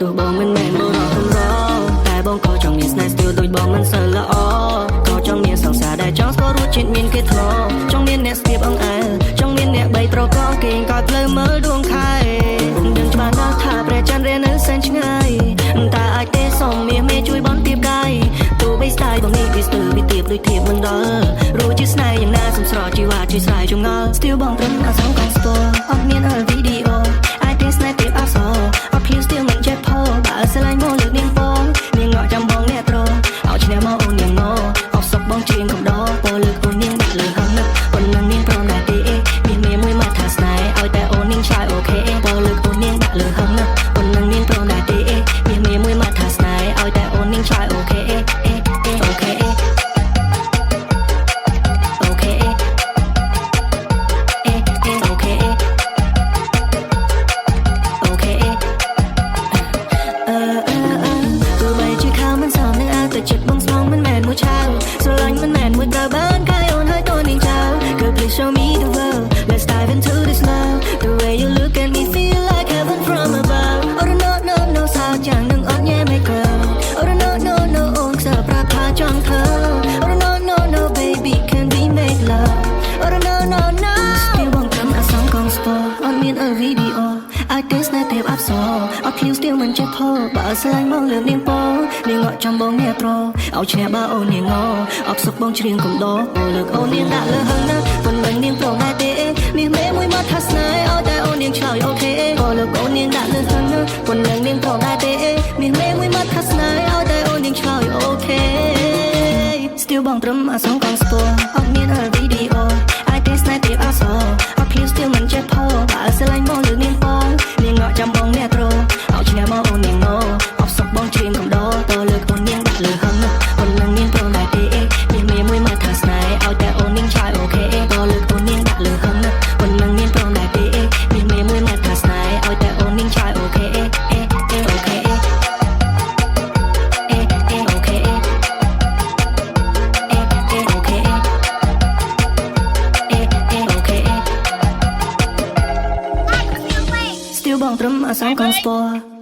ទោះបងមិនមែនបុរសកម្រតែបងក៏ចង់មានស្នេហ៍ស្ទើរដូចបងមិនសូវល្អក៏ចង់មានសង្សារដែលចង់ស្គាល់រសជាតិមានគេធ្លាប់ចង់មានអ្នកស្ទាបអង្អែលចង់មានអ្នកបីប្រកបគេងក៏ផ្លូវមើលដួងខែដឹងច្បាស់ណាស់ថាព្រះច័ន្ទរៀននៅសែនឆ្ងាយតែអាចទេសុំមាសមេជួយបន់ទៀបកាយទោះបីស្ដាយបងនេះវាស្ទើរវាទៀបដូចធៀបមិនដល់រួចជាស្នេហ៍យ៉ាងណាសំស្រោជីវ៉ាជួយស្រ័យចងល់ Still បងត្រឹមអាសងកងស្ពរអត់មានវីដេអូអាចទេស្នេហ៍ទៀបអសអត់ភ្លៀវ Still មិនចេះផលបើស្រឡាញ់មកលើកនាងបងនាងងក់ចាំបងអ្នកត្រឲ្យឈ្នះមកអូននាងងអត់សុកបងជាងកំដរពោលើកអូននាងដាក់លើហឹងណាស់ប៉ុណ្ណឹងនាងព្រមដែរទេមានមេមួយមកថាស្នេហ៍ឲ្យតែអូននាងឆ្លើយអូខេពោលើកអូននាងដាក់លើហឹងណាស់ប៉ុណ្ណឹងនាងព្រមដែរទេមានមេមួយមកថាស្នេហ៍ឲ្យតែអូននាងឆ្លើយអូខេអូខេអូខេអូខេអូខេទោះបីជាខាមិនសមនឹងអាចតែចិត្តបងស្មងមិនមែនមួយឆាវស្រឡាញ់មិនមែនមួយតើបានកាយអូនហើយតនាងចៅ Girl please show me the world let's dive into this love the way you look at me feel like heaven from above oh no no no សាយ៉ាងនឹងអត់ញ៉ែមិនកើ oh no no no អូនខ្សែប្រាថ្នាចង់ធ្វើ oh no no no baby can we make love oh no no no Still បងត្រឹមអាសងកងស្ពរអត់មានវីដេអូអាចទេស្នេហ៍ទេអបសអត់ភ្លៀវ Still មិនចេះផលបើស្រឡាញ់មកលើកនាងបងនាងងក់ចំបងអ្នកត្រឲ្យឈ្នះបើអូននាងងអត់សុកបងច្រៀងកំដរអូលើកអូននាងដាក់លើហឹងណាប៉ុណ្ណឹងនាងព្រមដែរទេមានមេមួយមកថាស្នេហ៍ឲ្យតែអូននាងឆ្លើយអូខេអូលើកអូននាងដាក់លើហឹងណាប៉ុណ្ណឹងនាងព្រមដែរទេមានមេមួយមកថាស្នេហ៍ឲ្យតែអូននាងឆ្លើយអូខេ Still បងត្រឹមអាសងកងស្ពរអត់មានវីដេអូអាចទេស្នេហ៍ទេអសអត់ភ្លៀវ Still មិនចេះផលបើស្រឡាញ់មកលើកនាងបងនាងងក់ចាំបងអ្នកត្រឲ្យឈ្នះមកអូននាងងអត់សុកបងច្រៀងកំដរតលើកអូននាងដាក់លើហឹងណាប៉ុណ្ណឹងនាងព្រមដែរទេមានមេមួយមកថាស្នេហ៍ឲ្យតែអូននាងឆ្លើយអូខេតលើកអូននាងដាក់លើហឹងណាប៉ុណ្ណឹងនាងព្រមដែរទេមានមេមួយមកថាស្នេហ៍ឲ្យតែអូននាងឆ្លើយអូខេអូខេអូខេអូខេ Still បងត្រឹមអាសងកងស្ពរ